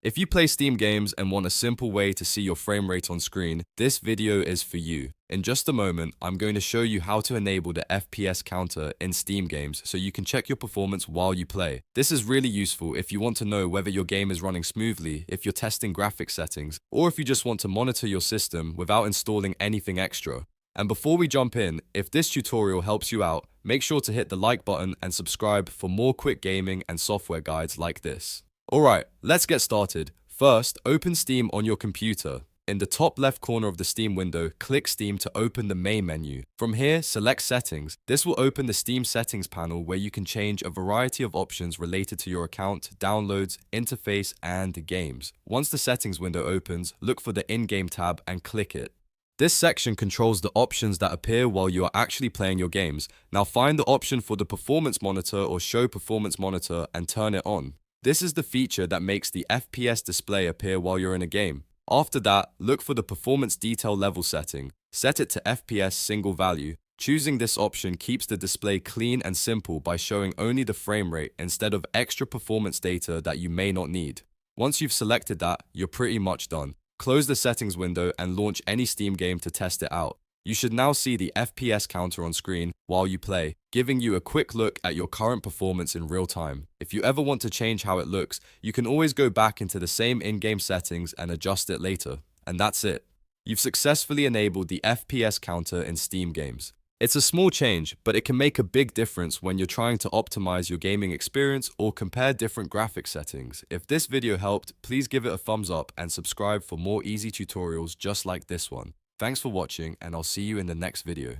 If you play Steam games and want a simple way to see your frame rate on screen, this video is for you. In just a moment, I'm going to show you how to enable the FPS counter in Steam games so you can check your performance while you play. This is really useful if you want to know whether your game is running smoothly, if you're testing graphics settings, or if you just want to monitor your system without installing anything extra. And before we jump in, if this tutorial helps you out, make sure to hit the like button and subscribe for more quick gaming and software guides like this. Alright, let's get started. First, open Steam on your computer. In the top left corner of the Steam window, click Steam to open the main menu. From here, select Settings. This will open the Steam Settings panel where you can change a variety of options related to your account, downloads, interface, and games. Once the Settings window opens, look for the In-Game tab and click it. This section controls the options that appear while you are actually playing your games. Now find the option for the Performance Monitor or Show Performance Monitor and turn it on. This is the feature that makes the FPS display appear while you're in a game. After that, look for the Performance Detail Level setting. Set it to FPS single value. Choosing this option keeps the display clean and simple by showing only the frame rate instead of extra performance data that you may not need. Once you've selected that, you're pretty much done. Close the settings window and launch any Steam game to test it out. You should now see the FPS counter on screen while you play, giving you a quick look at your current performance in real time. If you ever want to change how it looks, you can always go back into the same in-game settings and adjust it later. And that's it. You've successfully enabled the FPS counter in Steam games. It's a small change, but it can make a big difference when you're trying to optimize your gaming experience or compare different graphics settings. If this video helped, please give it a thumbs up and subscribe for more easy tutorials just like this one. Thanks for watching, and I'll see you in the next video.